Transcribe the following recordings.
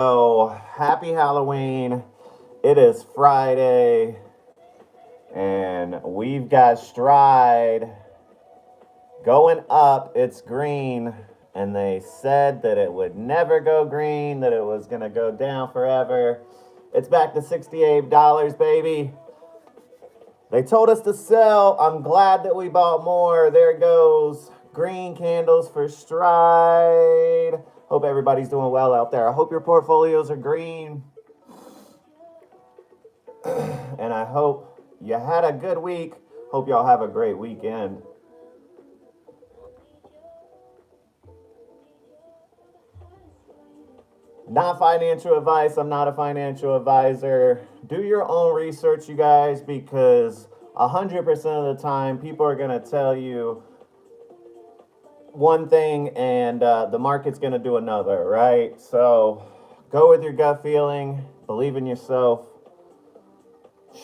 So, happy Halloween. It is Friday, and we've got Stride going up. It's green, and they said that it would never go green, that it was going to go down forever. It's back to $68, baby. They told us to sell. I'm glad that we bought more. There it goes. Green candles for Stride. Hope everybody's doing well out there. I hope your portfolios are green. And I hope you had a good week. Hope y'all have a great weekend. Not financial advice. I'm not a financial advisor. Do your own research, you guys, because 100% of the time people are going to tell you one thing and the market's going to do another, right? So go with your gut feeling, believe in yourself.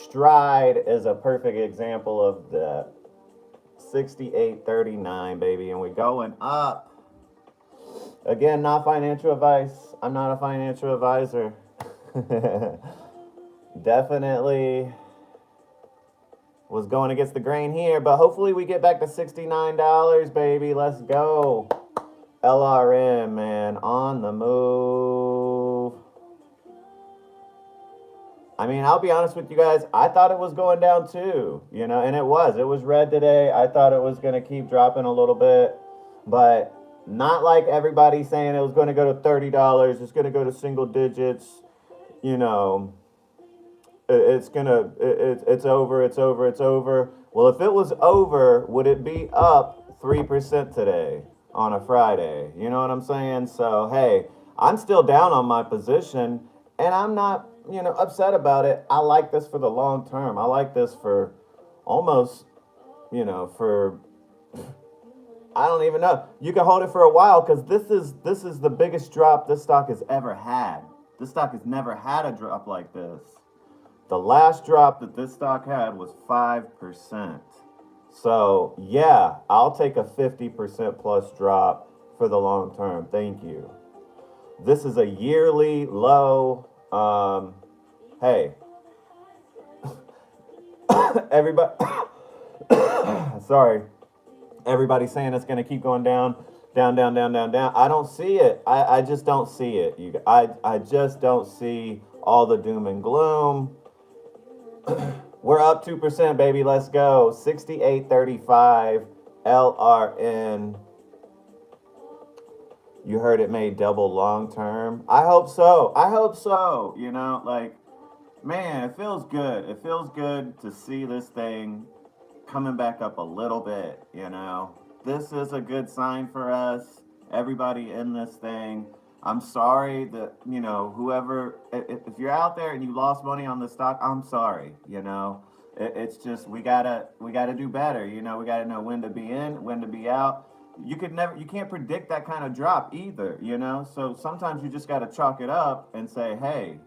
Stride is a perfect example of that. 68.39, baby, and we're going up. Again, not financial advice. I'm not a financial advisor. Definitely was going against the grain here, but hopefully we get back to $69, baby. Let's go. LRN, man, on the move. I mean, I'll be honest with you guys. I thought it was going down too, and it was. It was red today. I thought it was going to keep dropping a little bit, but not like everybody saying it was going to go to $30. It's going to go to single digits. You know, it's over. It's over. It's over. Well, if it was over, would it be up 3% today on a Friday? You know what I'm saying? So hey, I'm still down on my position, and I'm not upset about it. I like this for the long term. I like this for almost for I don't even know. You can hold it for a while because this is the biggest drop this stock has ever had. This stock has never had a drop like this. The last drop that this stock had was 5%. So yeah, I'll take a 50% plus drop for the long term. Thank you. This is a yearly low. Hey, everybody. Sorry, everybody's saying it's going to keep going down, down, down, down, down, down. I don't see it. I just don't see it. I just don't see all the doom and gloom. We're up 2%, baby. Let's go. 68.35 LRN. You heard it made double long term. I hope so. I hope so. Man, it feels good. It feels good to see this thing coming back up a little bit. This is a good sign for us. Everybody in this thing. I'm sorry that, whoever, if you're out there and you lost money on the stock, I'm sorry. It's just, we gotta do better. We gotta know when to be in, when to be out. You can't predict that kind of drop either. So sometimes you just gotta chalk it up and say, hey,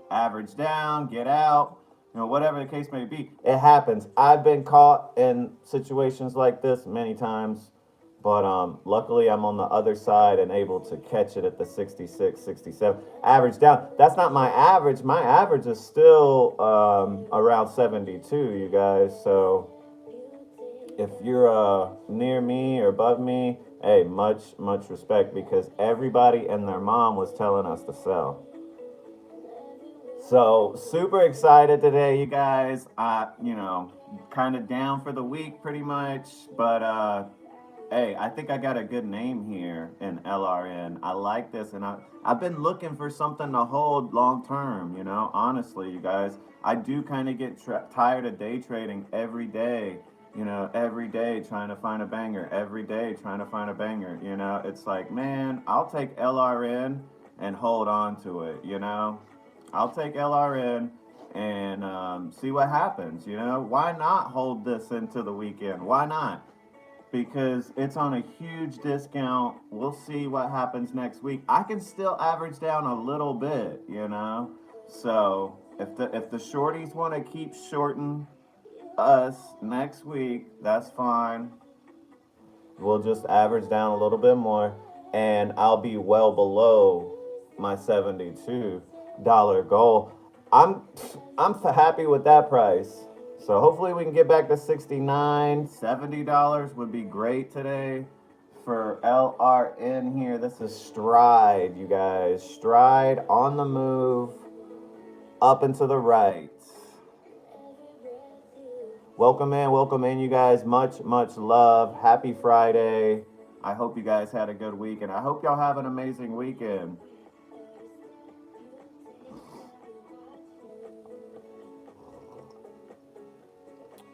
average down, get out, whatever the case may be. It happens. I've been caught in situations like this many times, but luckily I'm on the other side and able to catch it at the 66, 67. Average down. That's not my average. My average is still around 72, you guys. So if you're near me or above me, hey, much respect, because everybody and their mom was telling us to sell. So super excited today, you guys. Kind of down for the week pretty much, but hey, I think I got a good name here in LRN. I like this, and I've been looking for something to hold long term. Honestly, you guys, I do kind of get tired of day trading every day. Every day trying to find a banger. Every day trying to find a banger. It's like, man, I'll take LRN and hold on to it. I'll take LRN and see what happens. Why not hold this into the weekend? Why not? Because it's on a huge discount. We'll see what happens next week. I can still average down a little bit. So if the shorties want to keep shorting us next week, that's fine. We'll just average down a little bit more, and I'll be well below my $72 goal. I'm happy with that price. So hopefully we can get back to 69, $70 would be great today for LRN here. This is Stride, you guys. Stride on the move, up and to the right. Welcome in, you guys. Much love. Happy Friday. I hope you guys had a good week, and I hope y'all have an amazing weekend.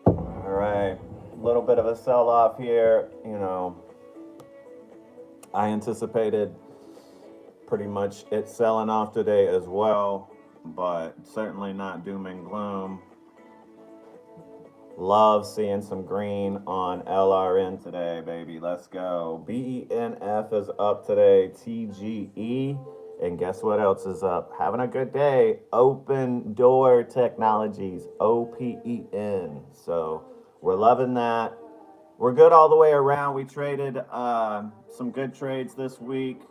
All right, a little bit of a sell-off here. You know, I anticipated pretty much it selling off today as well, but certainly not doom and gloom. Love seeing some green on LRN today, baby. Let's go. BENF is up today. TGE. And guess what else is up? Having a good day. Open Door Technologies. OPEN. So we're loving that. We're good all the way around. We traded some good trades this week.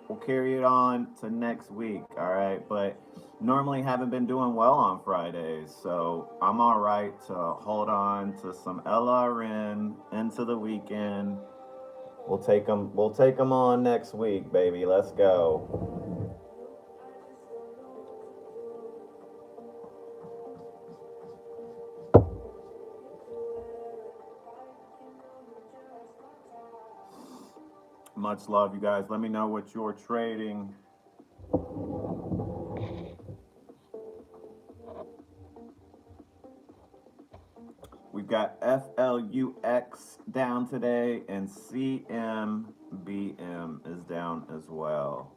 We'll carry it on to next week. All right. But normally haven't been doing well on Fridays, so I'm all right to hold on to some LRN into the weekend. We'll take them on next week, baby. Let's go. Much love, you guys. Let me know what you're trading. We've got FLUX down today, and CMBM is down as well.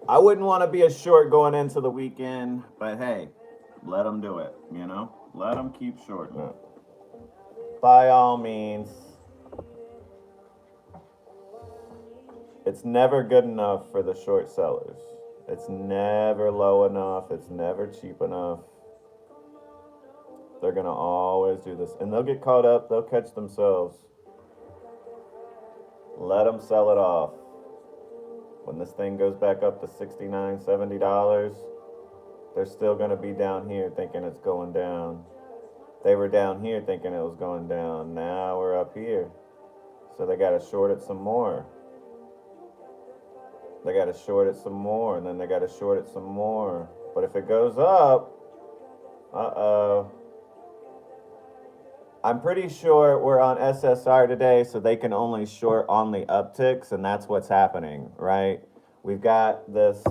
I wouldn't want to be a short going into the weekend, but hey, let them do it, you know? Let them keep shorting it. By all means. It's never good enough for the short sellers. It's never low enough. It's never cheap enough. They're going to always do this. And they'll get caught up. They'll catch themselves. Let them sell it off. When this thing goes back up to $69, $70, they're still going to be down here thinking it's going down. They were down here thinking it was going down. Now we're up here. So they got to short it some more. They got to short it some more, and then they got to short it some more. But if it goes up, I'm pretty sure we're on SSR today, so they can only short on the upticks, and that's what's happening, right? We've got this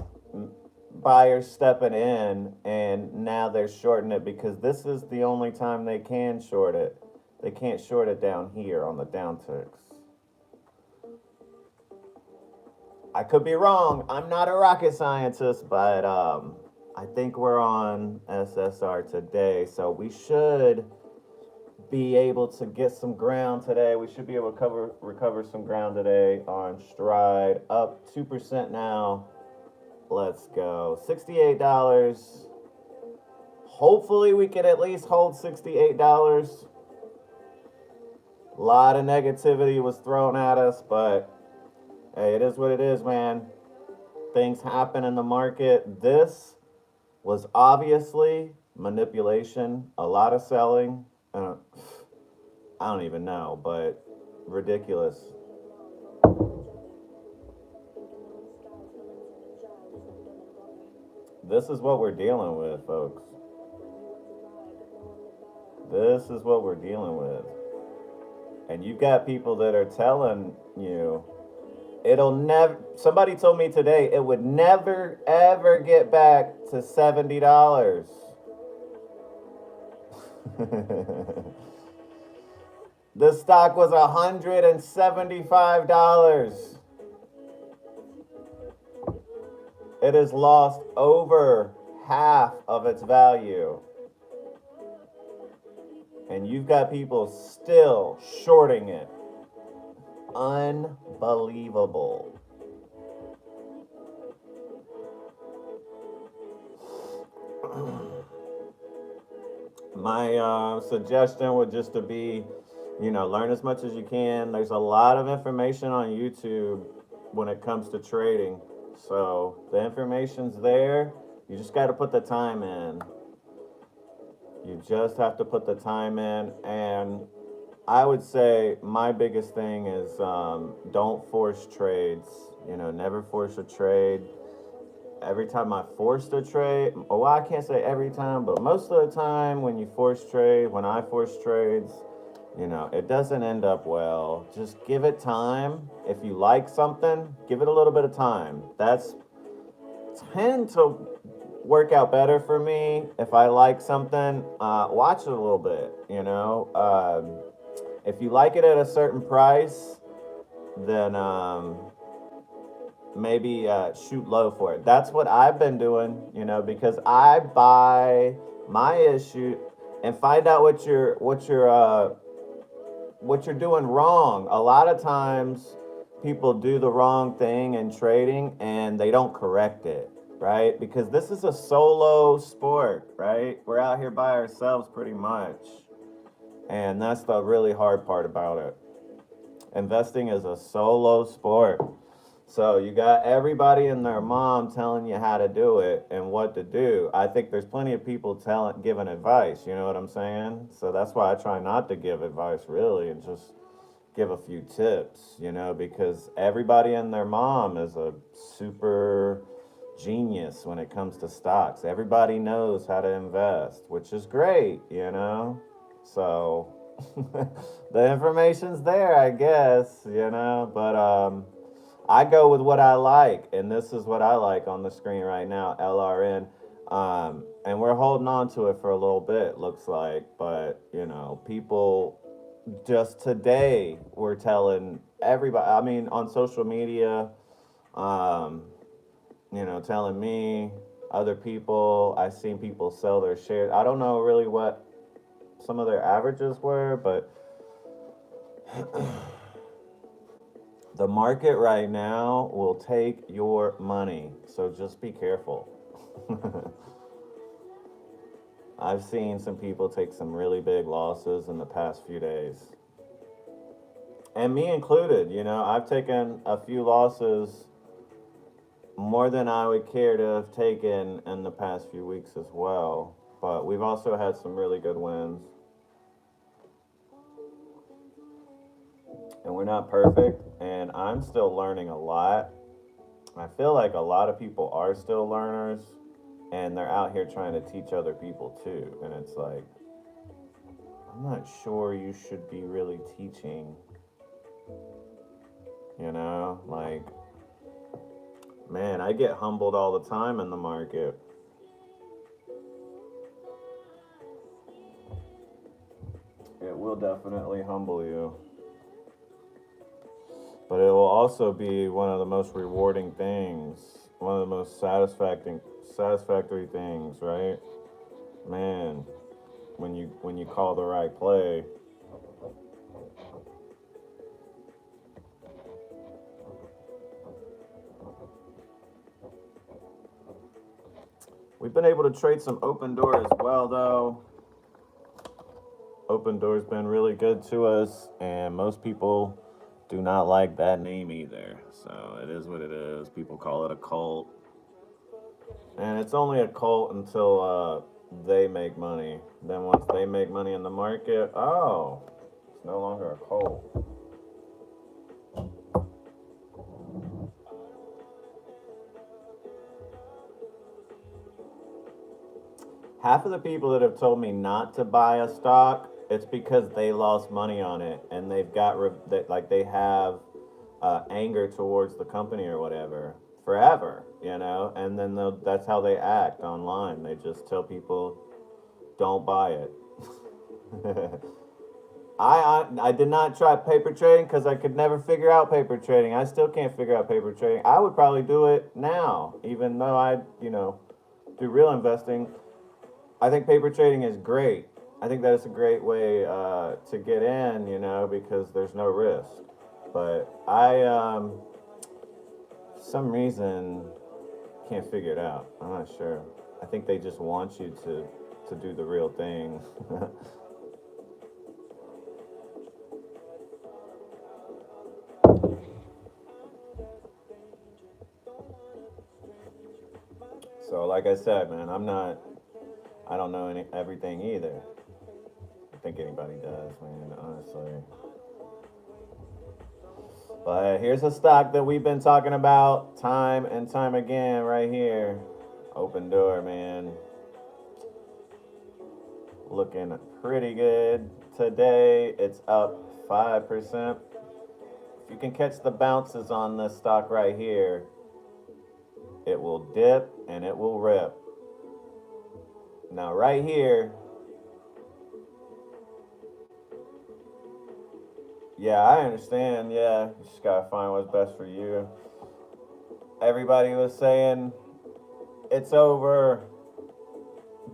buyer stepping in, and now they're shorting it because this is the only time they can short it. They can't short it down here on the downticks. I could be wrong. I'm not a rocket scientist, but I think we're on SSR today, so we should be able to get some ground today. We should be able to recover some ground today on Stride. Up 2% now. Let's go. $68. Hopefully we can at least hold $68. A lot of negativity was thrown at us, but hey, it is what it is, man. Things happen in the market. This was obviously manipulation, a lot of selling. I don't even know, but ridiculous. This is what we're dealing with, folks. This is what we're dealing with. And you've got people that are telling you it'll never, somebody told me today it would never ever get back to $70. The stock was $175. It has lost over half of its value. And you've got people still shorting it. Unbelievable. My suggestion would just to be, learn as much as you can. There's a lot of information on YouTube when it comes to trading. So the information's there. You just got to put the time in. You just have to put the time in. And I would say my biggest thing is don't force trades. Never force a trade. Every time I forced a trade, well, I can't say every time, but most of the time when you force trade, when I force trades, it doesn't end up well. Just give it time. If you like something, give it a little bit of time. That's tend to work out better for me. If I like something, watch it a little bit. If you like it at a certain price, then maybe shoot low for it. That's what I've been doing, because I buy my issue and find out what you're doing wrong. A lot of times people do the wrong thing in trading and they don't correct it, right? Because this is a solo sport, right? We're out here by ourselves pretty much. And that's the really hard part about it. Investing is a solo sport. So you got everybody and their mom telling you how to do it and what to do. I think there's plenty of people giving advice, you know what I'm saying? So that's why I try not to give advice really and just give a few tips, because everybody and their mom is a super genius when it comes to stocks. Everybody knows how to invest, which is great. So the information's there, I guess, but I go with what I like, and this is what I like on the screen right now, LRN. And we're holding on to it for a little bit, looks like. But, people just today were telling everybody, I mean, on social media, um, telling me, other people, I've seen people sell their shares. I don't know really what some of their averages were, but the market right now will take your money, so just be careful. I've seen some people take some really big losses in the past few days. And me included, I've taken a few losses more than I would care to have taken in the past few weeks as well. But we've also had some really good wins. And we're not perfect, and I'm still learning a lot. I feel like a lot of people are still learners, and they're out here trying to teach other people too. And it's like, I'm not sure you should be really teaching, like, man, I get humbled all the time in the market. It will definitely humble you. But it will also be one of the most rewarding things, one of the most satisfactory things, right? Man, when you call the right play. We've been able to trade some open door as well, though. Open door's been really good to us, and most people do not like that name either. So it is what it is. People call it a cult. And it's only a cult until they make money. Then once they make money in the market, oh, it's no longer a cult. Half of the people that have told me not to buy a stock, it's because they lost money on it and they've got like they have anger towards the company or whatever forever, and then that's how they act online. They just tell people don't buy it. I did not try paper trading because I could never figure out paper trading. I still can't figure out paper trading. I would probably do it now, even though I do real investing. I think paper trading is great. I think that is a great way to get in, because there's no risk. But I, for some reason, can't figure it out. I'm not sure. I think they just want you to to do the real thing. So, like I said, man, I don't know everything either. I think anybody does, man, honestly. But here's a stock that we've been talking about time and time again right here. Open Door, man. Looking pretty good. Today, it's up 5%. If you can catch the bounces on this stock right here, it will dip and it will rip. Now, right here, yeah, I understand. Yeah, you just gotta find what's best for you. Everybody was saying, it's over.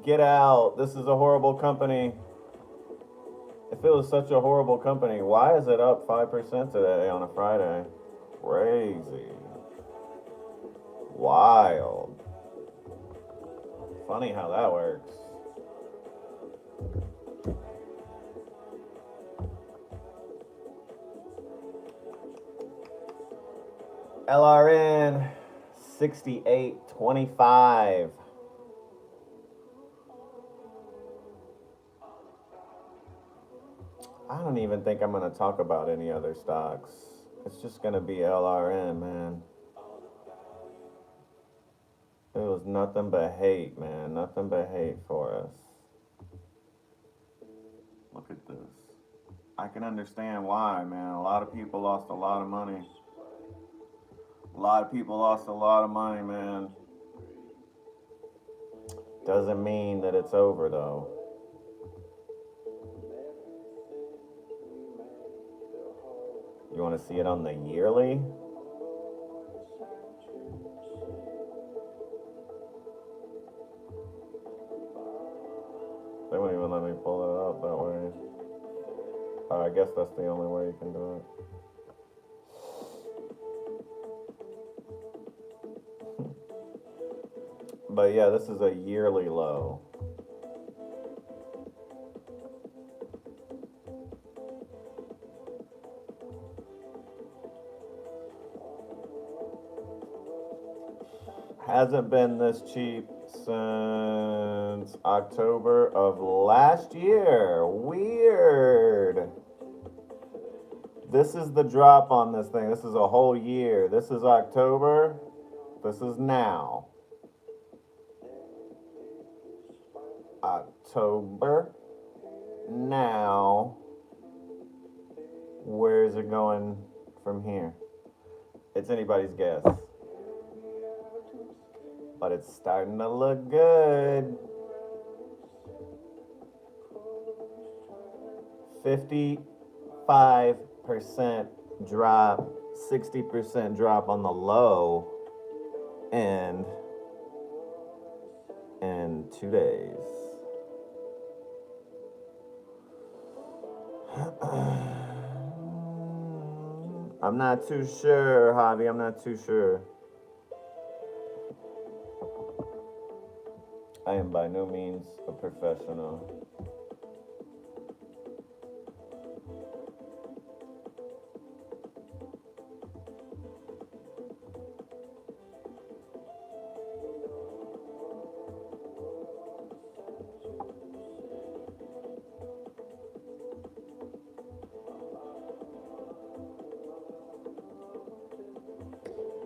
Get out. This is a horrible company. If it was such a horrible company, why is it up 5% today on a Friday? Crazy. Wild. Funny how that works. LRN 68.25. I don't even think I'm going to talk about any other stocks. It's just going to be LRN, man. It was nothing but hate, man. Nothing but hate for us. Look at this. I can understand why, man. A lot of people lost a lot of money. A lot of people lost a lot of money, man. Doesn't mean that it's over, though. You want to see it on the yearly? They won't even let me pull it up that way. I guess that's the only way you can do it. But yeah, this is a yearly low. Hasn't been this cheap since October of last year. Weird. This is the drop on this thing. This is a whole year. This is October. This is now. October. Now. Where is it going from here? It's anybody's guess. But it's starting to look good. 55% drop, 60% drop on the low end in 2 days. I'm not too sure, Javi. I'm not too sure. I am by no means a professional.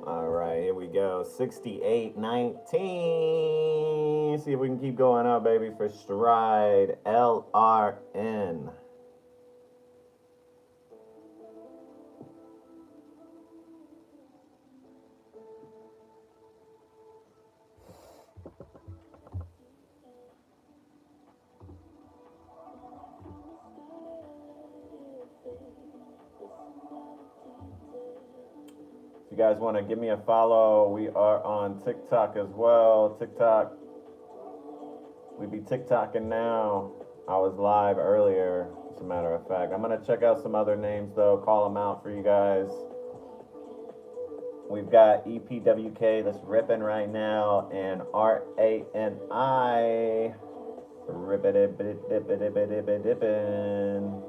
All right, here we go. 68.19. See if we can keep going up, baby, for Stride. LRN. If you guys want to give me a follow, we are on TikTok as well. TikTok. We be TikToking now. I was live earlier, as a matter of fact. I'm going to check out some other names, though. Call them out for you guys. We've got EPWK that's ripping right now, and RANI. Dippin'.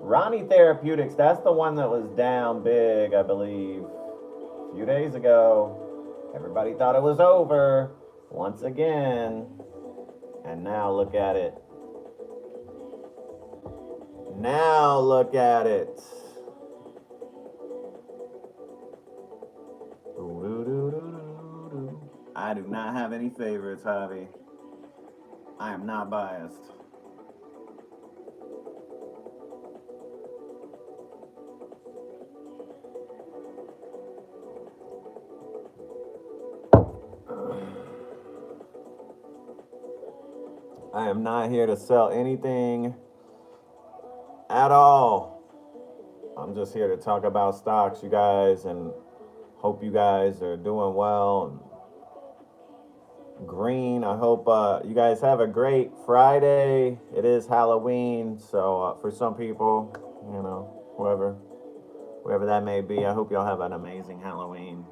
Ronnie Therapeutics, that's the one that was down big, I believe, a few days ago. Everybody thought it was over once again. And now look at it. Now look at it. I do not have any favorites, Javi. I am not biased. I am not here to sell anything at all. I'm just here to talk about stocks, you guys, and hope you guys are doing well. Green, I hope you guys have a great Friday. It is Halloween, so for some people, you know, whoever that may be, I hope y'all have an amazing Halloween.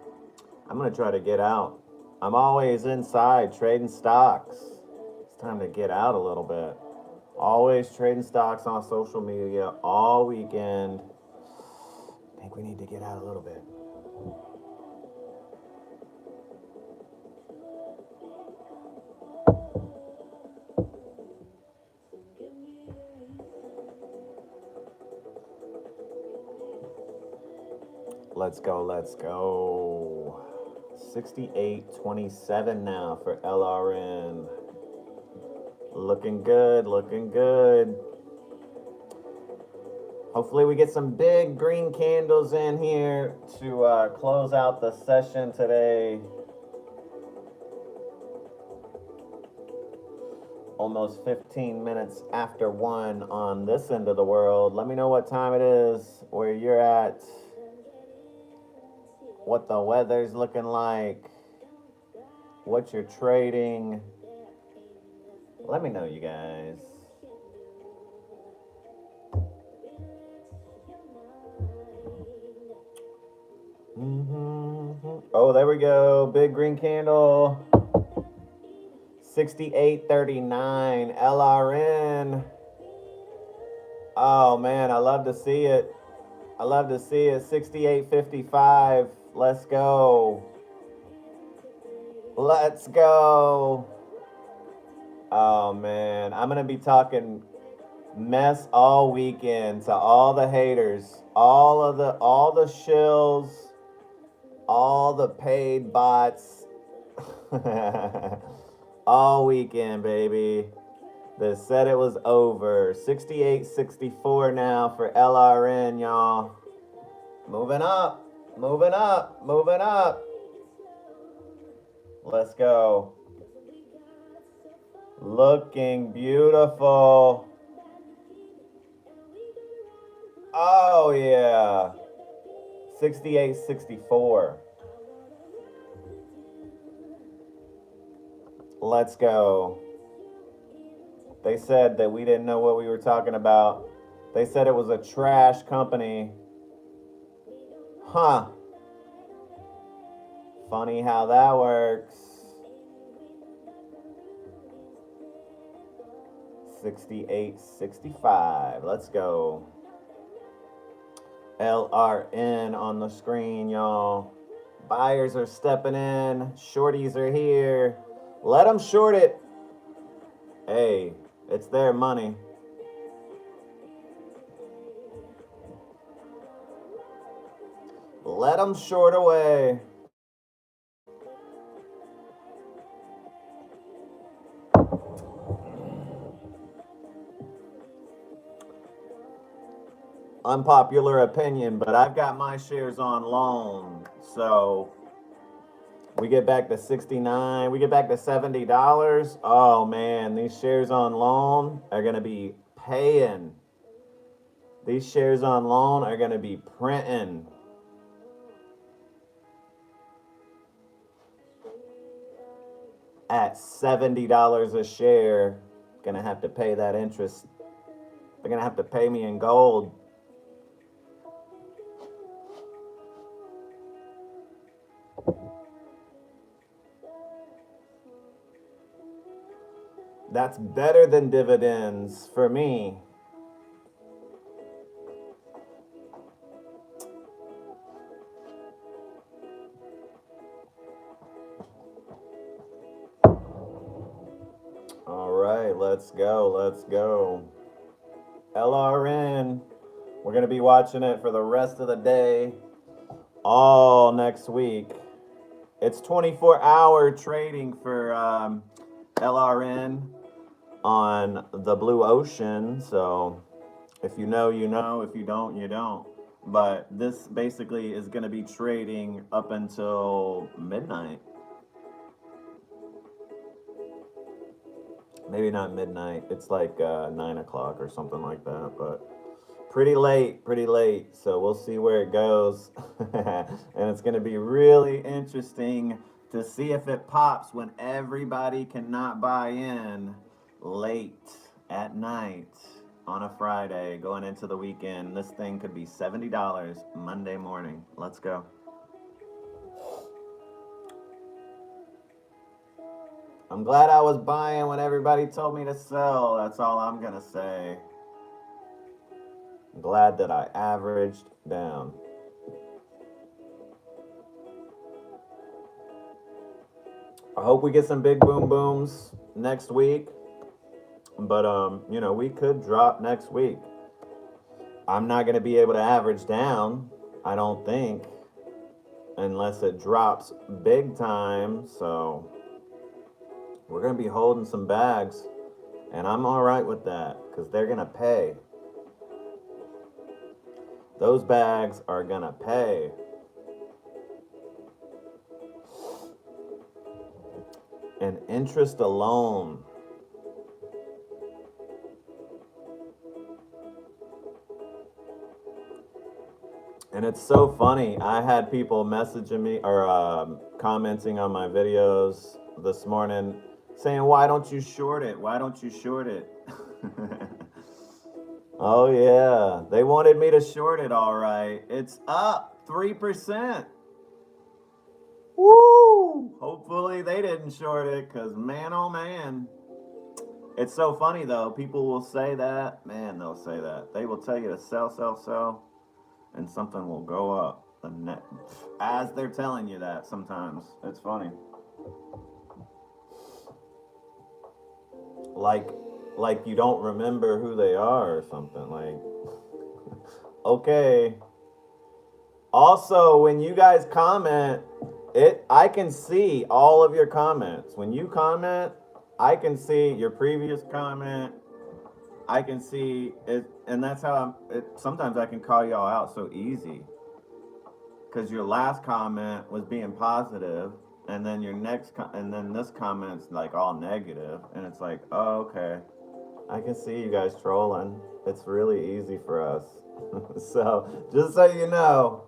I'm gonna try to get out. I'm always inside trading stocks. It's time to get out a little bit. Always trading stocks on social media all weekend. I think we need to get out a little bit. Let's go, let's go. 68.27 now for LRN. Looking good, looking good. Hopefully we get some big green candles in here to close out the session today. Almost 15 minutes after 1 on this end of the world. Let me know what time it is, where you're at, what the weather's looking like, what you're trading. Let me know, you guys. Oh, there we go. Big green candle. 68.39 LRN. Oh man, I love to see it. I love to see it. 68.55. Let's go. Let's go. Oh man, I'm gonna be talking mess all weekend to all the haters, all the shills, all the paid bots. All weekend, baby. They said it was over. 68.64 now for LRN, y'all. Moving up, moving up, moving up. Let's go. Looking beautiful. Oh, yeah. 68.64. Let's go. They said that we didn't know what we were talking about. They said it was a trash company. Huh. Funny how that works. 68.65. Let's go. LRN on the screen, y'all. Buyers are stepping in. Shorties are here. Let them short it. Hey, it's their money. Let them short away. Unpopular opinion, but I've got my shares on loan. So we get back to 69, we get back to $70. Oh man, these shares on loan are gonna be paying. These shares on loan are gonna be printing. At $70 a share, gonna have to pay that interest. They're gonna have to pay me in gold. That's better than dividends for me. All right, let's go. Let's go. LRN. We're going to be watching it for the rest of the day, all next week. It's 24-hour trading for LRN on the blue ocean. So if you know, you know. If you don't, you don't. But this basically is going to be trading up until midnight. Maybe not midnight. It's like 9 o'clock or something like that. But pretty late, pretty late. So we'll see where it goes. And it's going to be really interesting to see if it pops when everybody cannot buy in late at night on a Friday going into the weekend. This thing could be $70 Monday morning. Let's go. I'm glad I was buying when everybody told me to sell. That's all I'm going to say. I'm glad that I averaged down. I hope we get some big boom booms next week. But, you know, we could drop next week. I'm not going to be able to average down, I don't think, unless it drops big time. So we're going to be holding some bags, and I'm all right with that because they're going to pay. Those bags are going to pay. And interest alone. And it's so funny. I had people messaging me or commenting on my videos this morning saying, why don't you short it? Why don't you short it? Oh, yeah. They wanted me to short it, all right. It's up 3%. Woo! Hopefully they didn't short it because, man, oh, man. It's so funny, though. People will say that. Man, they'll say that. They will tell you to sell, sell, sell, and something will go up as they're telling you that sometimes. It's funny. Like you don't remember who they are or something. Like, okay. Also, when you guys comment, I can see all of your comments. When you comment, I can see your previous comment. I can see it, and that's how sometimes I can call y'all out so easy. Because your last comment was being positive, and then your and then this comment's like all negative, and it's like, oh, okay. I can see you guys trolling. It's really easy for us. So, just so you know,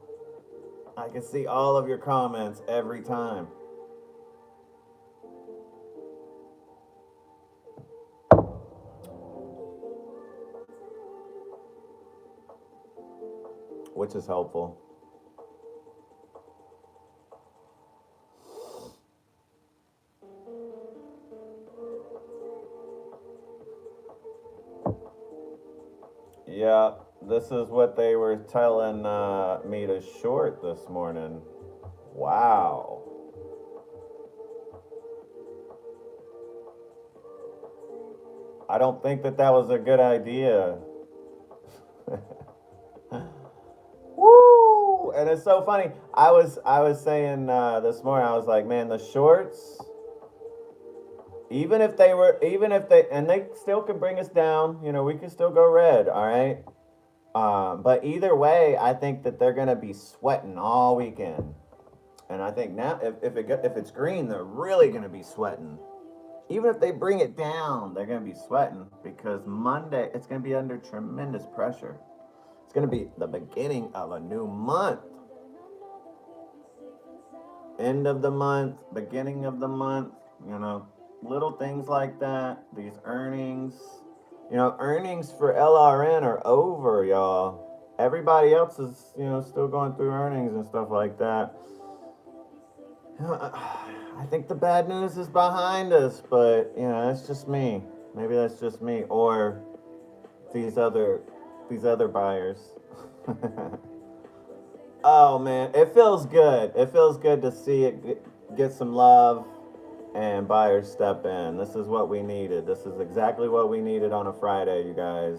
I can see all of your comments every time. Which is helpful. Yeah, this is what they were telling me to short this morning. Wow. I don't think that was a good idea. Woo! And it's so funny. I was saying this morning, I was like, man, the shorts, even if they, and they still could bring us down, you know, we could still go red, all right? But either way, I think that they're going to be sweating all weekend. And I think now, if it's green, they're really going to be sweating. Even if they bring it down, they're going to be sweating because Monday, it's going to be under tremendous pressure. It's going to be the beginning of a new month. End of the month, beginning of the month, you know, little things like that. These earnings, you know, earnings for LRN are over, y'all. Everybody else is, you know, still going through earnings and stuff like that. You know, I think the bad news is behind us, but, you know, it's just me. Maybe that's just me or these other buyers. Oh man, it feels good. It feels good to see it get some love and buyers step in. This is what we needed. This is exactly what we needed on a Friday, you guys.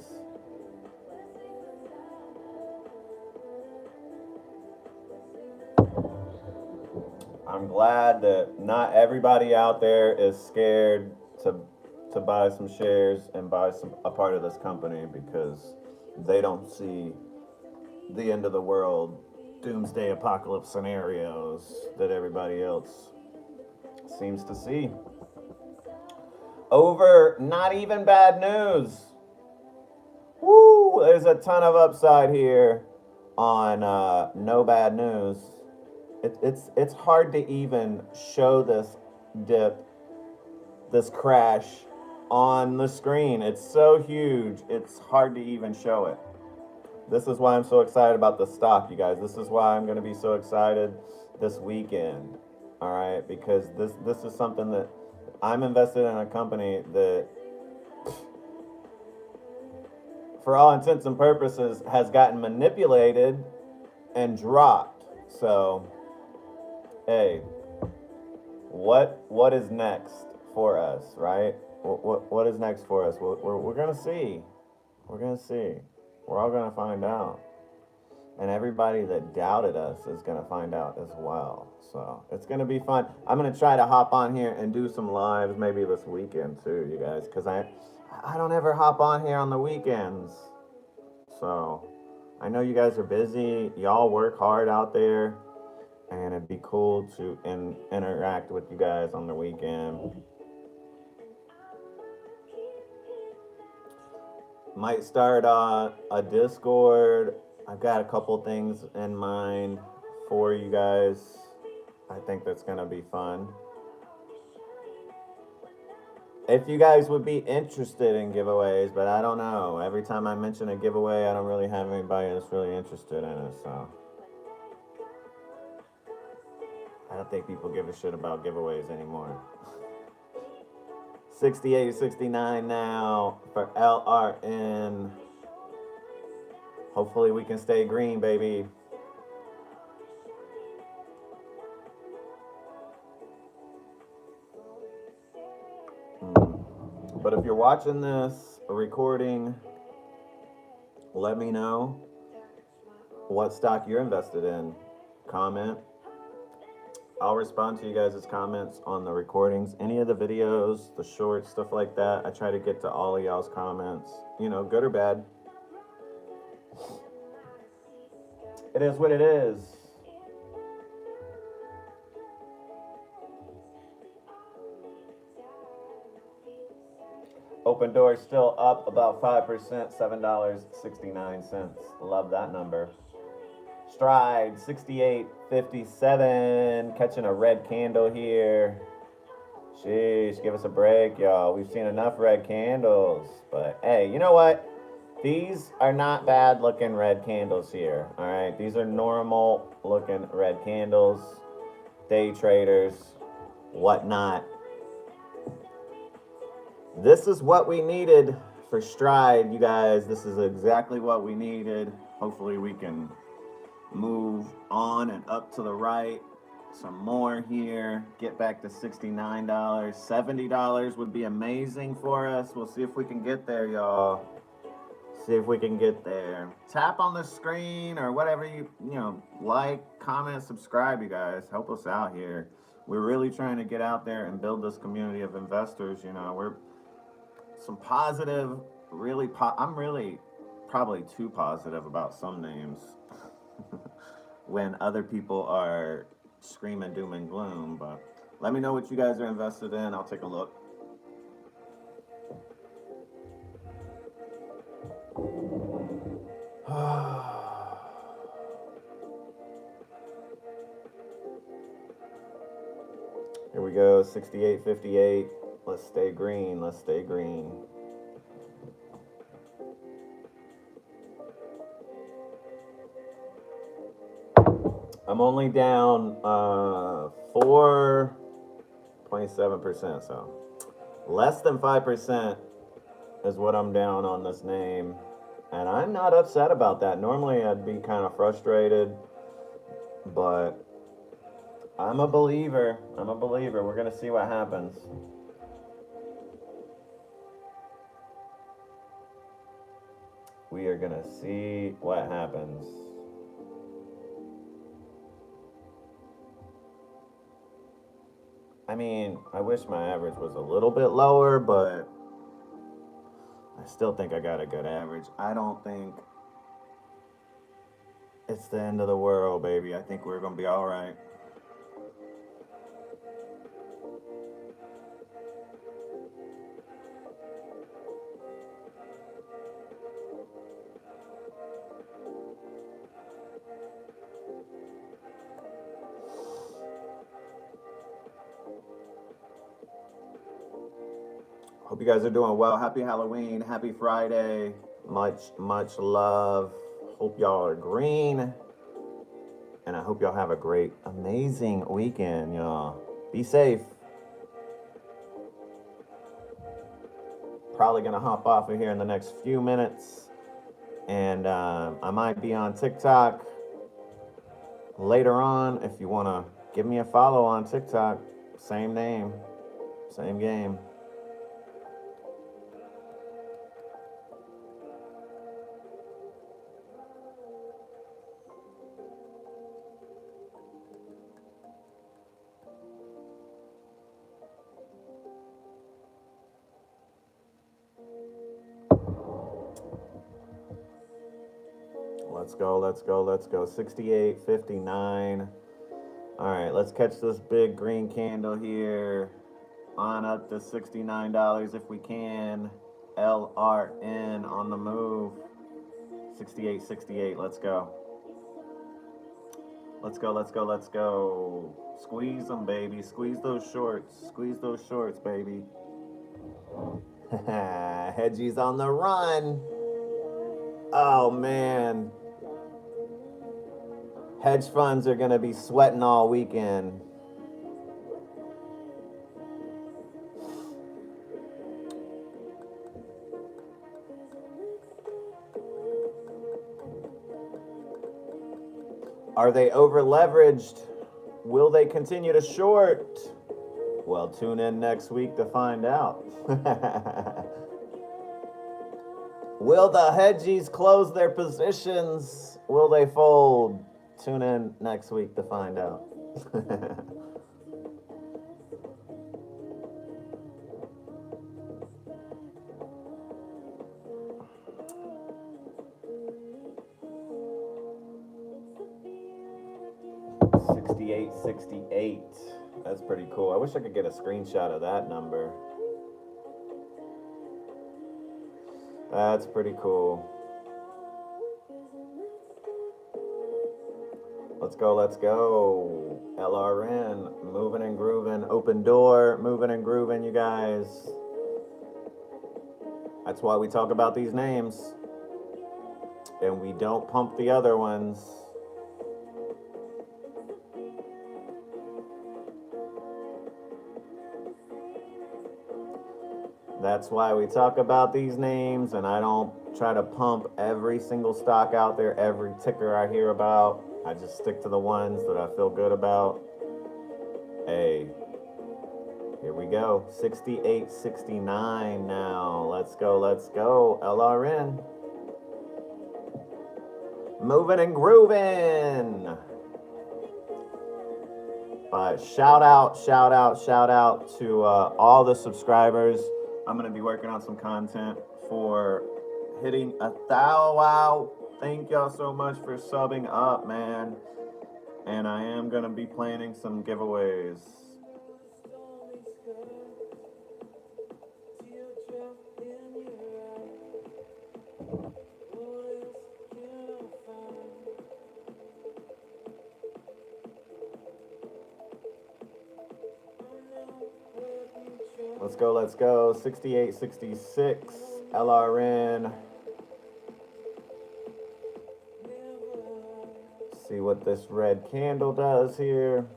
I'm glad that not everybody out there is scared to buy some shares and buy a part of this company because they don't see the end of the world doomsday apocalypse scenarios that everybody else seems to see. Over not even bad news. Woo! There's a ton of upside here on no bad news. It's hard to even show this dip, this crash on the screen. It's so huge, it's hard to even show it. This is why I'm so excited about the stock, you guys. This is why I'm going to be so excited this weekend. All right, because this is something that I'm invested in, a company that, for all intents and purposes, has gotten manipulated and dropped. So, hey, what is next for us, right? What is next for us? We're gonna see. We're gonna see. We're all gonna find out. And everybody that doubted us is gonna find out as well. So it's gonna be fun. I'm gonna try to hop on here and do some lives maybe this weekend too, you guys, because I don't ever hop on here on the weekends. So I know you guys are busy. Y'all work hard out there, and it'd be cool to interact with you guys on the weekend. Might start a Discord. I've got a couple things in mind for you guys. I think that's gonna be fun. If you guys would be interested in giveaways, but I don't know. Every time I mention a giveaway, I don't really have anybody that's really interested in it, so I don't think people give a shit about giveaways anymore. 68, 69 now for LRN. Hopefully we can stay green, baby. But if you're watching this recording, let me know what stock you're invested in. Comment. I'll respond to you guys' comments on the recordings, any of the videos, the shorts, stuff like that. I try to get to all of y'all's comments, good or bad. It is what it is. Open door still up about 5%, $7.69. Love that number. Stride 68.57, catching a red candle here. Sheesh, give us a break, y'all. We've seen enough red candles. But hey, you know what? These are not bad looking red candles here. All right, these are normal looking red candles. Day traders, whatnot. This is what we needed for Stride, you guys. This is exactly what we needed. Hopefully we can move on and up to the right some more here, get back to $69. $70 would be amazing for us. We'll see if we can get there, y'all. See if we can get there. Tap on the screen or whatever you like, comment, subscribe, you guys. Help us out here. We're really trying to get out there and build this community of investors. We're some positive, I'm really probably too positive about some names when other people are screaming doom and gloom. But let me know what you guys are invested in. I'll take a look. Here we go, 68.58. Let's stay green. Let's stay green. I'm only down 4.7%, so less than 5% is what I'm down on this name. And I'm not upset about that. Normally I'd be kind of frustrated, but I'm a believer. I'm a believer. We're going to see what happens. We are going to see what happens. I mean, I wish my average was a little bit lower, but I still think I got a good average. I don't think it's the end of the world, baby. I think we're going to be all right. Hope you guys are doing well. Happy Halloween. Happy Friday. Much love. Hope y'all are green. And I hope y'all have a great, amazing weekend, y'all. Be safe. Probably going to hop off of here in the next few minutes. And I might be on TikTok later on. If you want to give me a follow on TikTok, same name, same game. Let's go. 68.59. All right, let's catch this big green candle here. On up to $69 if we can. LRN on the move. 68.68. Let's go. Let's go. Squeeze them, baby. Squeeze those shorts, baby. Hedgie's on the run. Oh, man. Hedge funds are going to be sweating all weekend. Are they over leveraged? Will they continue to short? Well, tune in next week to find out. Will the hedgies close their positions? Will they fold? Tune in next week to find out. 68.68. That's pretty cool. I wish I could get a screenshot of that number. That's pretty cool. Let's go. LRN, moving and grooving. Open door, moving and grooving, you guys. That's why we talk about these names. And we don't pump the other ones. That's why we talk about these names, and I don't try to pump every single stock out there, every ticker I hear about. I just stick to the ones that I feel good about. Hey, here we go. 68.69 now. Let's go. LRN. Moving and grooving. Shout out to all the subscribers. I'm going to be working on some content for hitting 1,000. Wow. Thank y'all so much for subbing up, man. And I am going to be planning some giveaways. Let's go. 68.66. LRN. See what this red candle does here.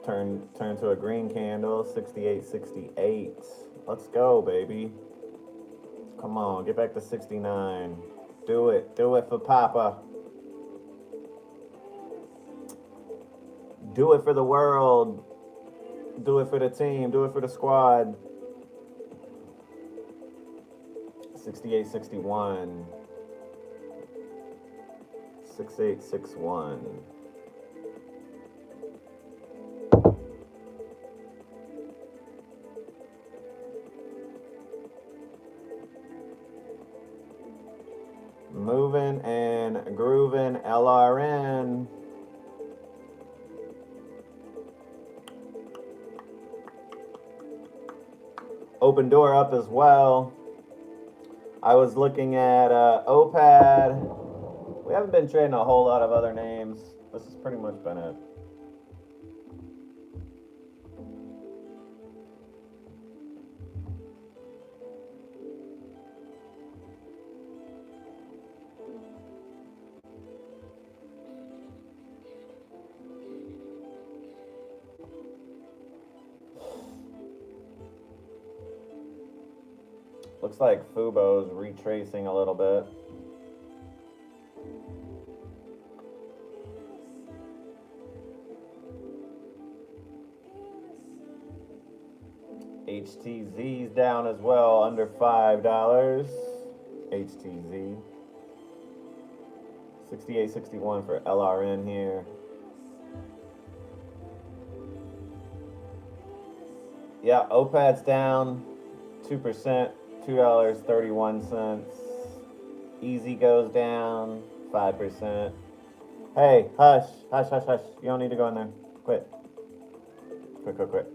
Turn to a green candle. 68.68. Let's go, baby. Come on, get back to 69. Do it. Do it for Papa. Do it for the world. Do it for the team. Do it for the squad. 68.61. 6861. Moving and grooving LRN. Open door up as well. I was looking at OPAD. We haven't been trading a whole lot of other names. This has pretty much been it. Looks like Fubo's retracing a little bit. HTZ's down as well, under $5. HTZ. 68.61 for LRN here. Yeah, OPAD's down 2%, $2.31. Easy goes down 5%. Hey, hush, hush, hush, hush. You don't need to go in there. Quit. Quit, quit, quit.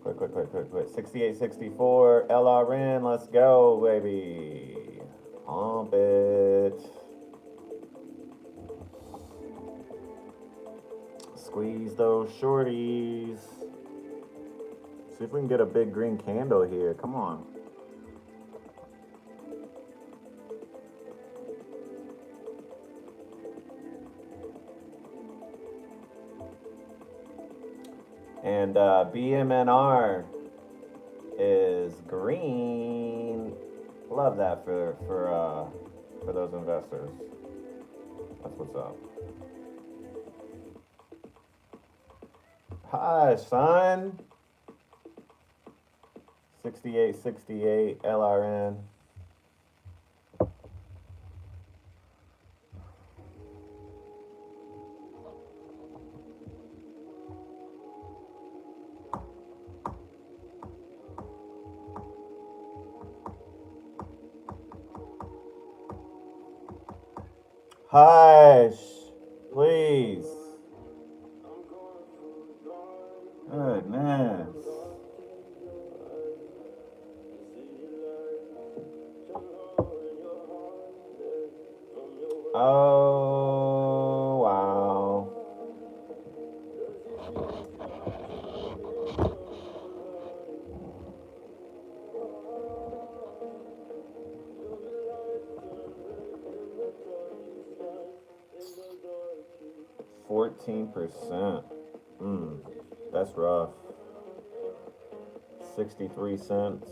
Quit, quit, quit, quit, quit. 68.64 LRN. Let's go, baby. Pump it. Squeeze those shorties. See if we can get a big green candle here. Come on. And BMNR is green. Love that for those investors. That's what's up. Hi, son. 68.68 LRN. Hush, please. Goodness. Oh, wow. %. That's rough. 63 cents.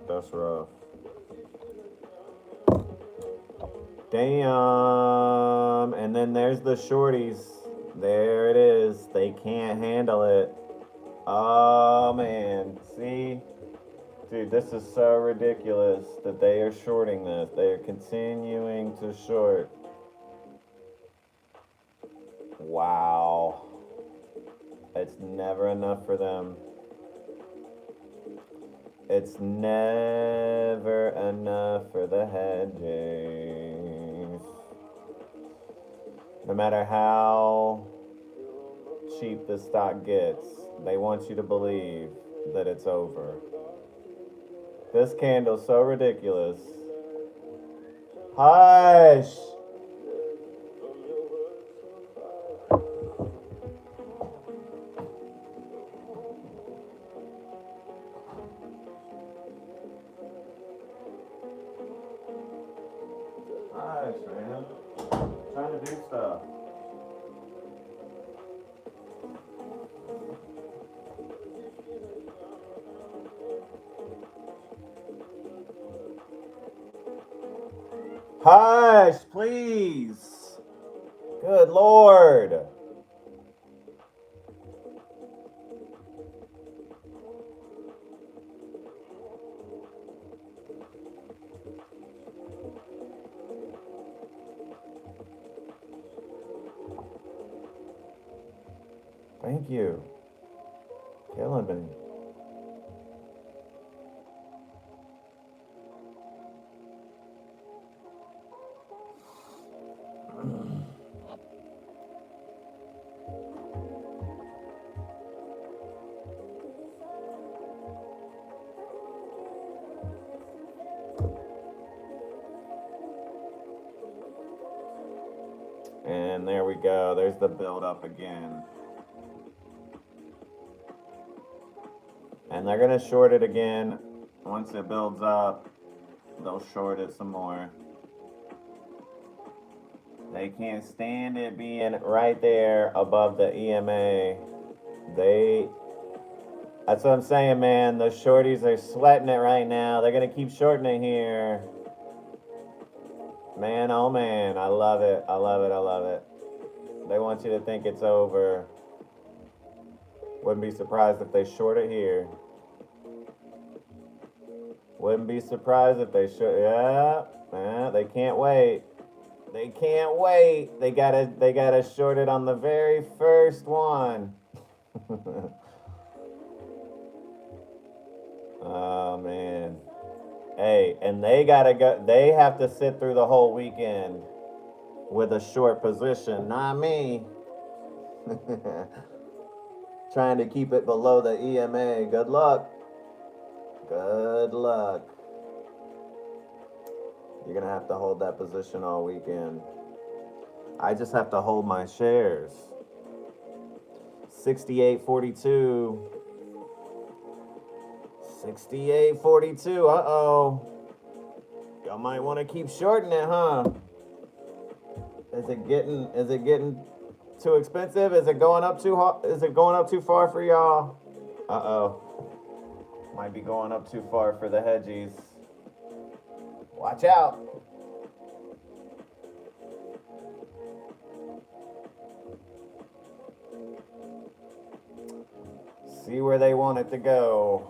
That's rough. Damn. And then there's the shorties. There it is. They can't handle it. Oh, man. See? Dude, this is so ridiculous that they are shorting this. They are continuing to short. Wow. It's never enough for them. It's never enough for the hedges. No matter how cheap the stock gets, they want you to believe that it's over. This candle's so ridiculous. Hush! Hush, man. I'm trying to do stuff. Hush, please. Good Lord. Thank you. Killing me. And there we go. There's the build up again. And they're going to short it again. Once it builds up, they'll short it some more. They can't stand it being right there above the EMA. That's what I'm saying, man. The shorties are sweating it right now. They're going to keep shorting it here. Man, oh man, I love it. I love it. I love it. They want you to think it's over. Wouldn't be surprised if they short it here. Wouldn't be surprised if they short. Yeah, they can't wait. They can't wait. They gotta short it on the very first one. Oh man. Hey, and they gotta go. They have to sit through the whole weekend with a short position. Not me. Trying to keep it below the EMA. Good luck. Good luck. You're gonna have to hold that position all weekend. I just have to hold my shares. 68.42. 68.42. Uh-oh. Y'all might want to keep shorting it, huh? Is it getting too expensive? Is it going up too far for y'all? Uh-oh. Might be going up too far for the hedgies. Watch out. See where they want it to go.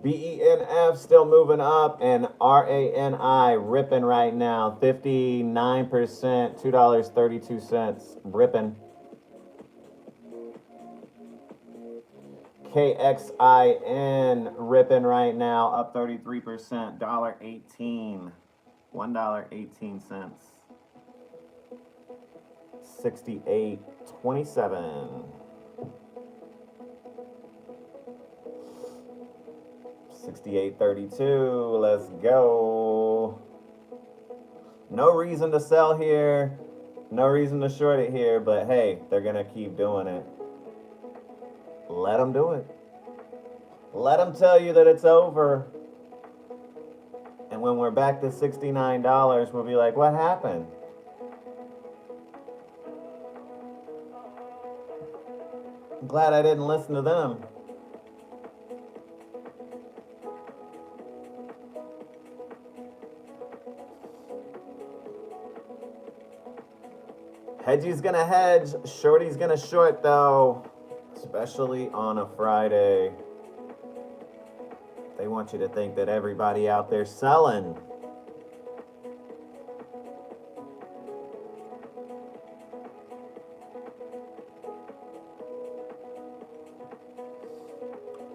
BENF still moving up, and RANI ripping right now. 59%, $2.32. Ripping. KXIN ripping right now, up 33%, $1.18. $1.18. 68.27. 68.32. Let's go. No reason to sell here. No reason to short it here, but hey, they're going to keep doing it. Let them do it. Let them tell you that it's over. And when we're back to $69, we'll be like, what happened? I'm glad I didn't listen to them. Hedgie's gonna hedge, shorty's gonna short though, especially on a Friday. They want you to think that everybody out there selling.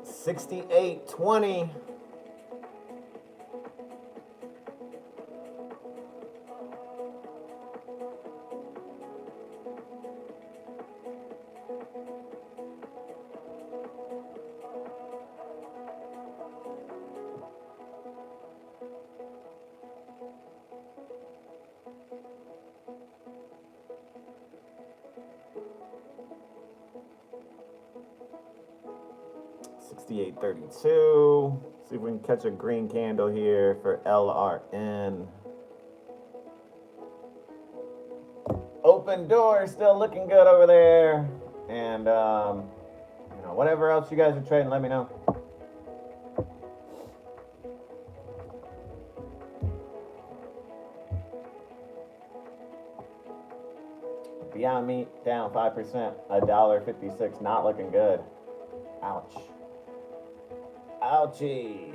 $68.20. $68.32. See if we can catch a green candle here for LRN. open door, still looking good over there. And whatever else you guys are trading, let me know. Beyond Meat down 5%, $1.56, not looking good. Ouch. Ouchie.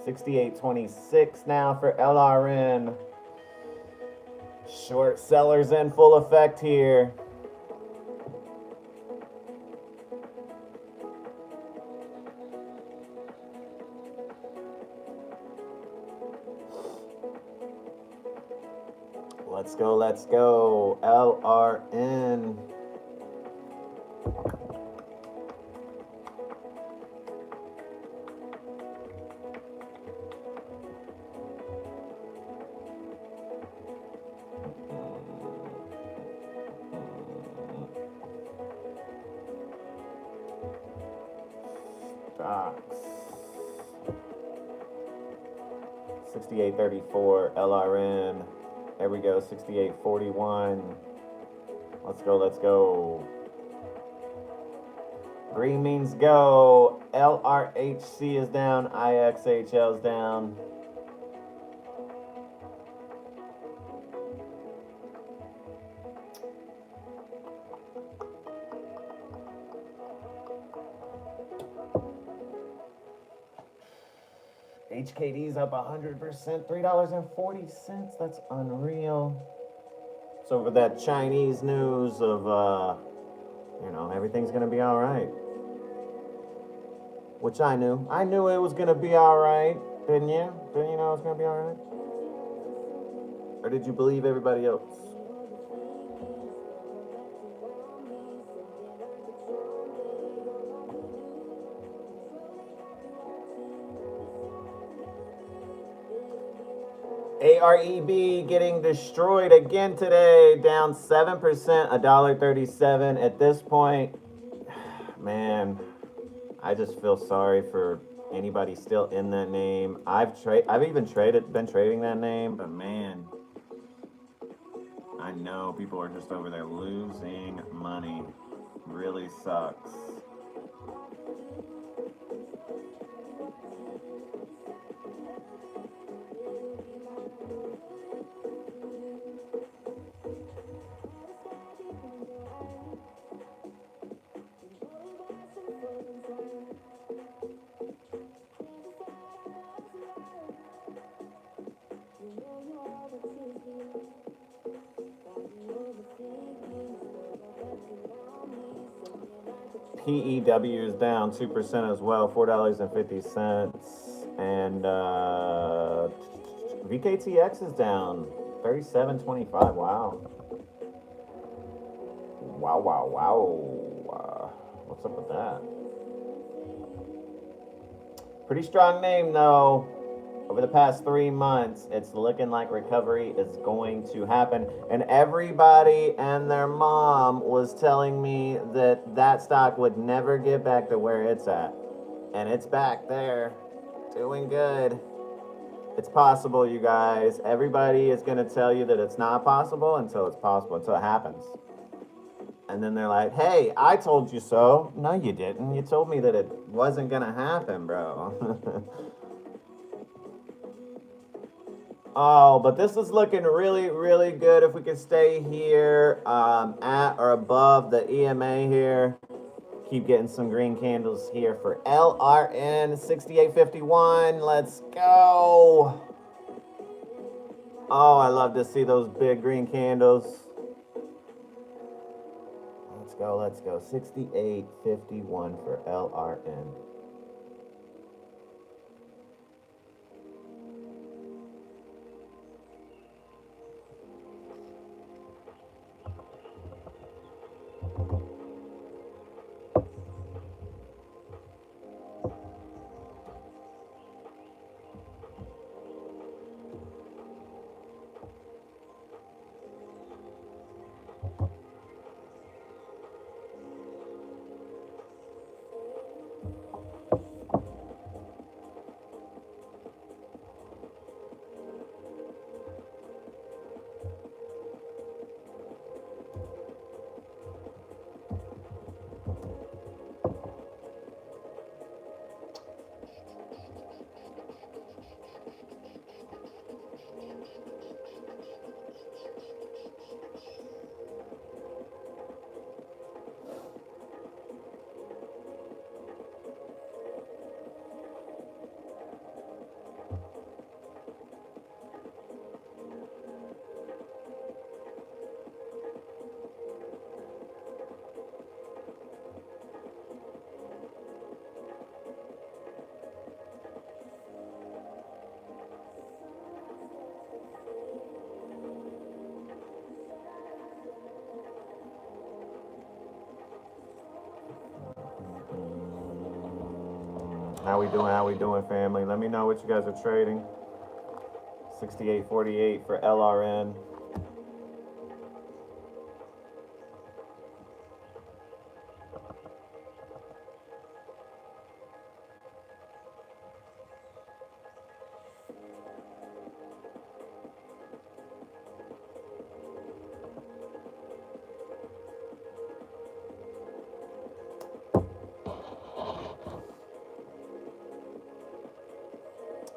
68.26 now for LRN. Short sellers in full effect here. Let's go, let's go. LRN. Stocks. 68.34 LRN. There we go, 68.41. Let's go, let's go. Green means go. LRHC is down. IXHL is down. HKD's up 100%, $3.40. That's unreal. So over that Chinese news of, everything's going to be all right. Which I knew. I knew it was going to be all right. Didn't you? Didn't you know it was going to be all right? Or did you believe everybody else? AREB getting destroyed again today, down 7%, $1.37. At this point, man, I just feel sorry for anybody still in that name. I've even been trading that name, but man, I know people are just over there losing money. Really sucks. PEW is down 2% as well, $4.50. And VKTX is down 37.25. Wow. Wow. What's up with that? Pretty strong name, though. Over the past 3 months, it's looking like recovery is going to happen. And everybody and their mom was telling me that stock would never get back to where it's at. And it's back there, doing good. It's possible, you guys. Everybody is going to tell you that it's not possible until it's possible, until it happens. And then they're like, hey, I told you so. No, you didn't. You told me that it wasn't going to happen, bro. Oh, but this is looking really, really good. If we can stay here at or above the EMA here. Keep getting some green candles here for LRN 68.51. Let's go. Oh, I love to see those big green candles. Let's go. 68.51 for LRN. How we doing? How we doing, family? Let me know what you guys are trading. 68.48 for LRN.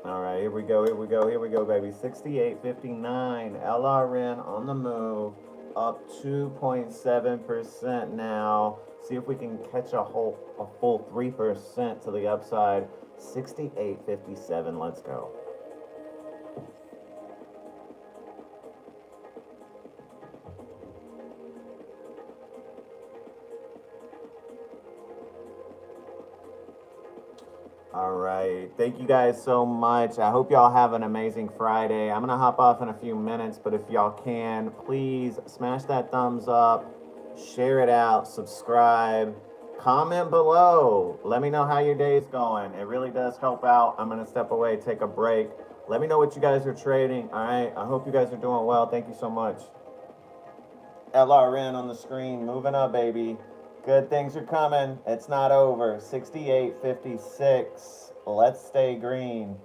All right, here we go, here we go, here we go, baby. 68.59. LRN on the move, up 2.7% now. See if we can catch a full 3% to the upside. 68.57. Let's go. All right. Thank you guys so much. I hope y'all have an amazing Friday. I'm going to hop off in a few minutes, but if y'all can, please smash that thumbs up, share it out, subscribe, comment below. Let me know how your day's going. It really does help out. I'm going to step away, take a break. Let me know what you guys are trading. All right. I hope you guys are doing well. Thank you so much. LRN on the screen, moving up, baby. Good things are coming. It's not over. 68.56. Let's stay green.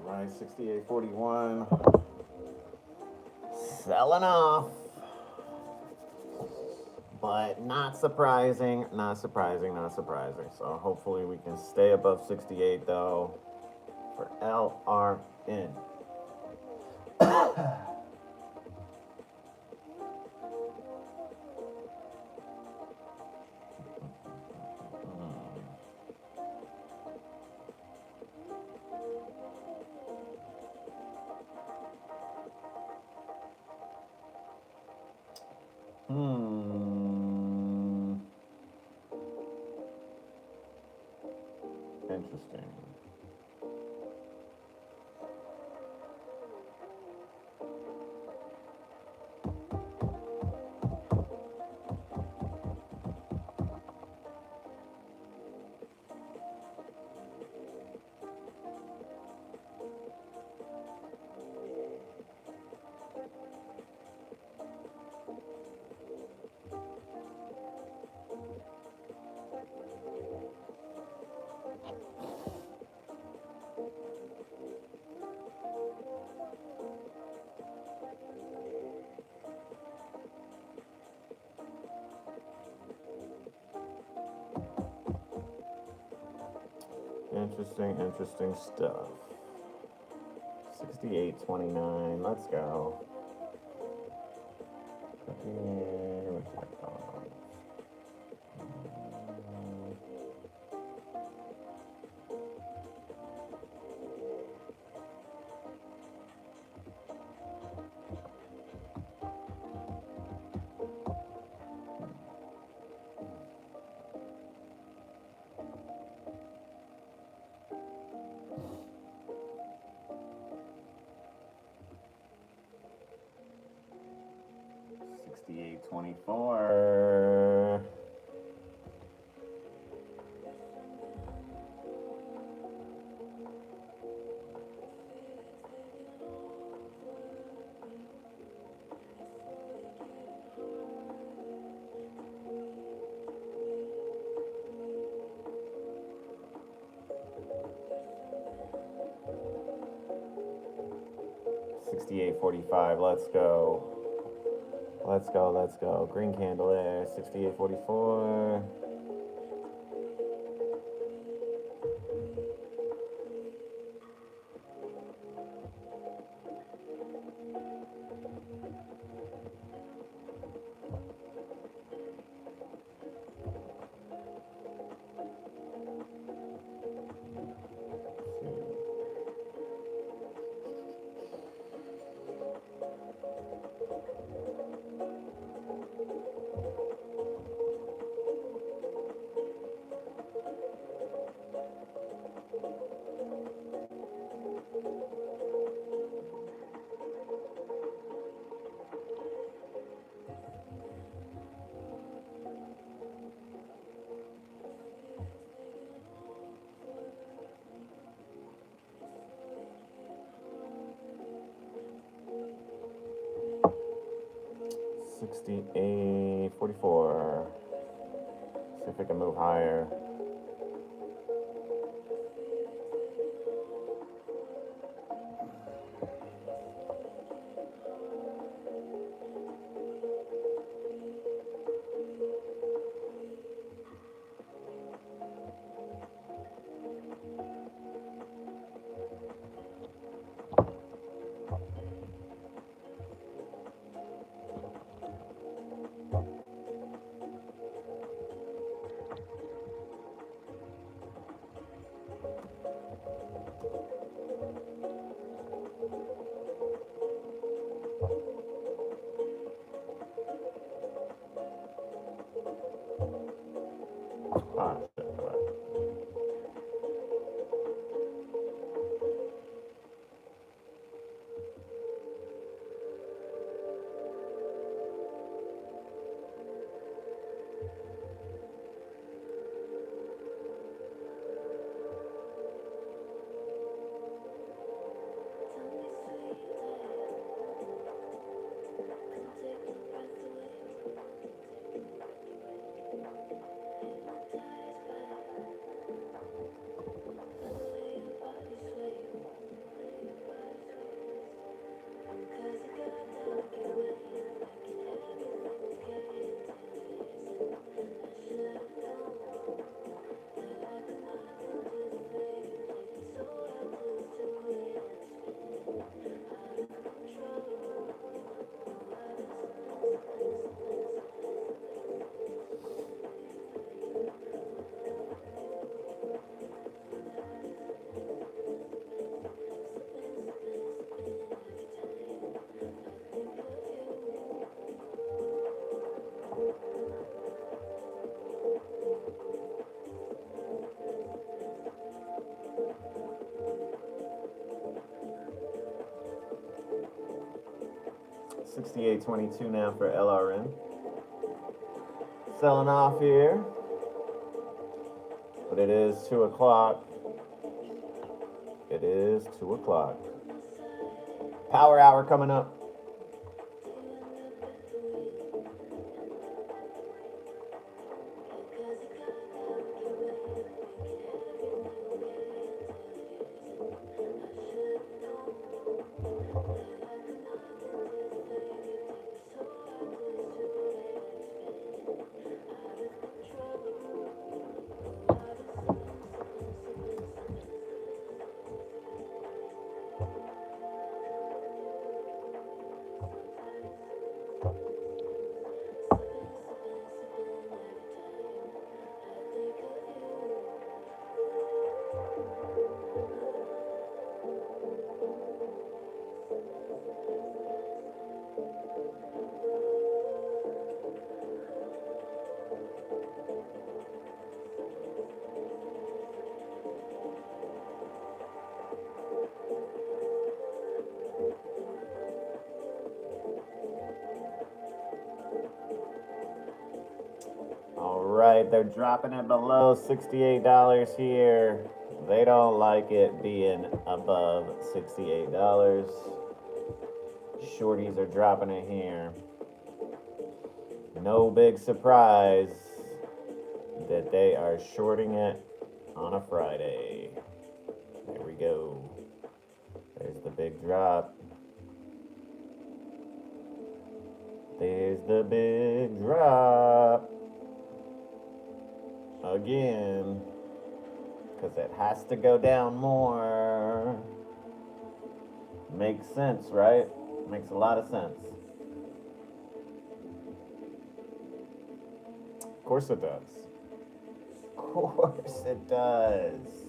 All right, 68.41. Selling off. But not surprising, not surprising, not surprising. So hopefully we can stay above 68 though for LRN. Interesting. Interesting stuff. 68.29. Let's go. What's that called? 68.24. $68.45. Let's go. Let's go. Let's go. Green candle there. $68.44. $68.44. See if we can move higher. 68.22 now for LRN. Selling off here. But it is 2 o'clock. It is 2 o'clock. Power hour coming up. All right, they're dropping it below $68 here. They don't like it being above $68. Shorties are dropping it here. No big surprise that they are shorting it on a Friday. There we go. There's the big drop. There's the big drop. Again, because it has to go down more. Makes sense, right? Makes a lot of sense. Of course it does. Of course it does.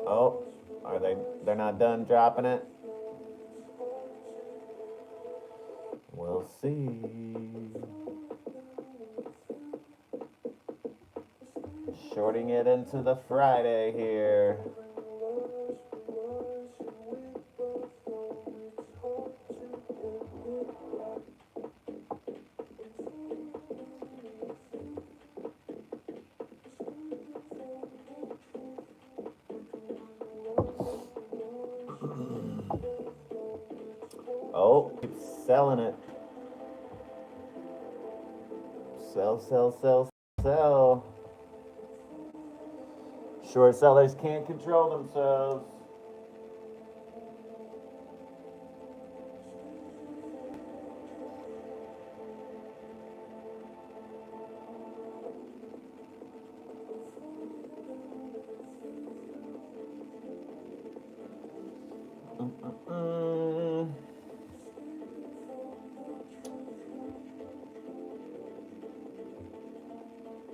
Oh, they're not done dropping it? We'll see. Shorting it into the Friday here. Oh, keeps selling it. Sell, sell, sell, sell. Short sellers can't control themselves.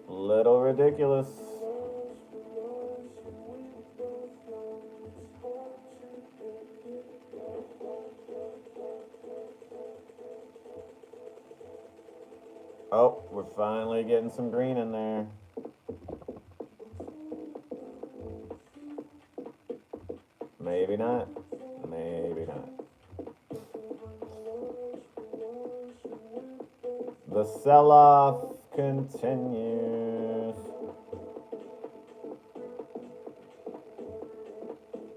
Little ridiculous. Oh, we're finally getting some green in there. Maybe not. Maybe not. The sell-off continues.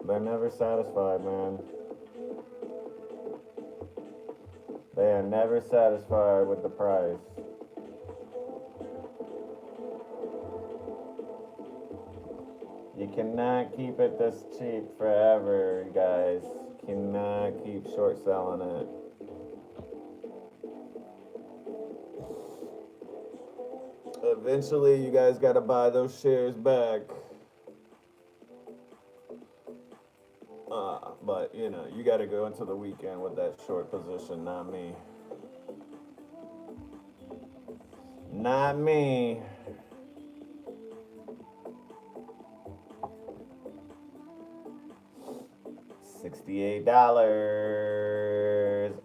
They're never satisfied, man. They are never satisfied with the price. You cannot keep it this cheap forever, you guys. Cannot keep short selling it. Eventually, you guys got to buy those shares back. But, you know, you got to go into the weekend with that short position, not me. Not me. $68.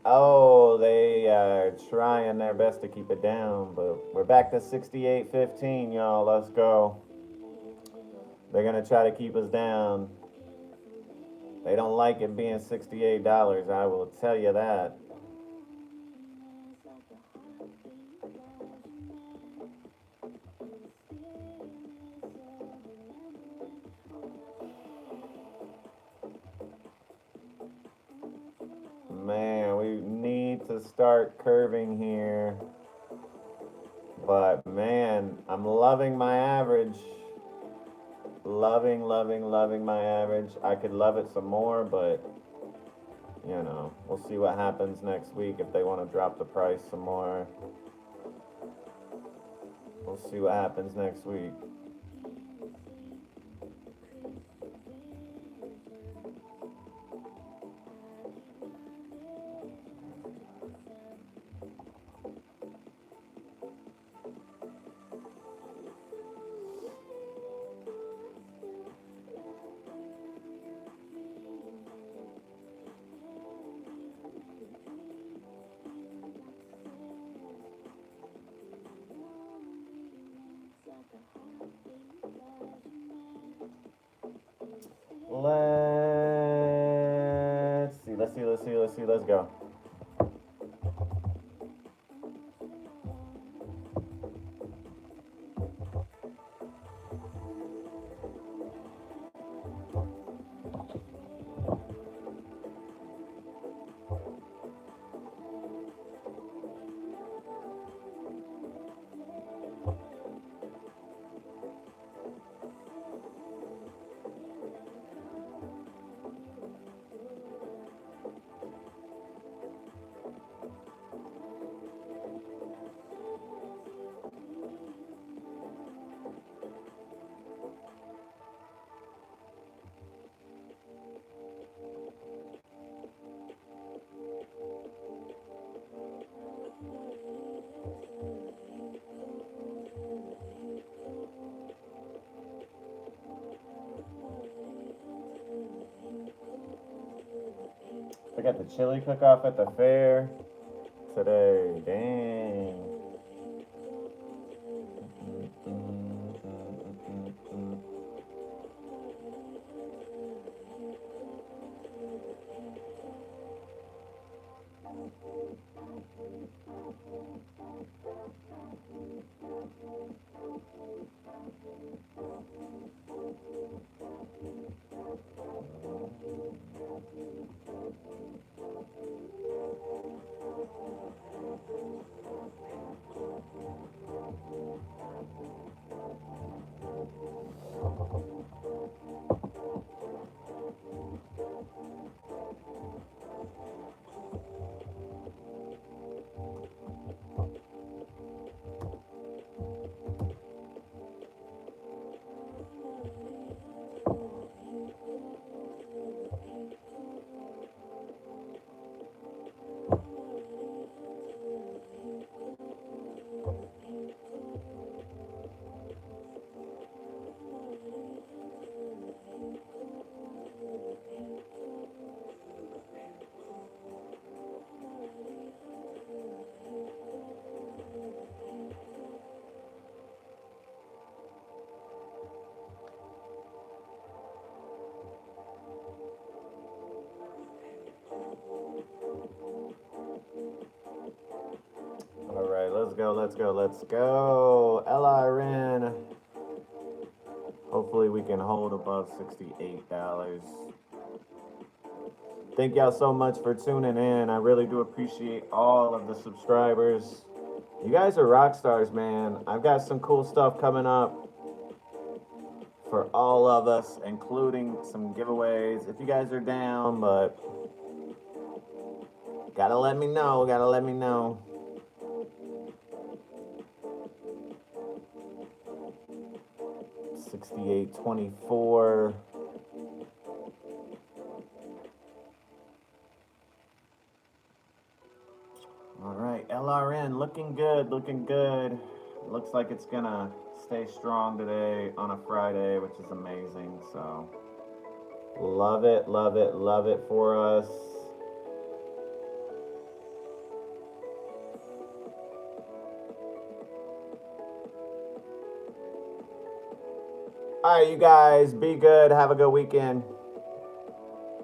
Oh, they are trying their best to keep it down, but we're back to 68.15, y'all. Let's go. They're going to try to keep us down. They don't like it being $68, I will tell you that. Man, we need to start curving here. But man, I'm loving my average. Loving, loving, loving my average. I could love it some more, but you know, we'll see what happens next week if they want to drop the price some more. We'll see what happens next week. Let's go. I got the chili cook-off at the fair today. Dang. All right, let's go, let's go, let's go. LRN. Hopefully we can hold above $68. Thank y'all so much for tuning in. I really do appreciate all of the subscribers. You guys are rock stars, man. I've got some cool stuff coming up for all of us, including some giveaways if you guys are down, but gotta let me know, gotta let me know. $68.24. All right, LRN looking good, looking good. Looks like it's gonna stay strong today on a Friday, which is amazing. So love it, love it, love it for us. All right, you guys, be good. Have a good weekend.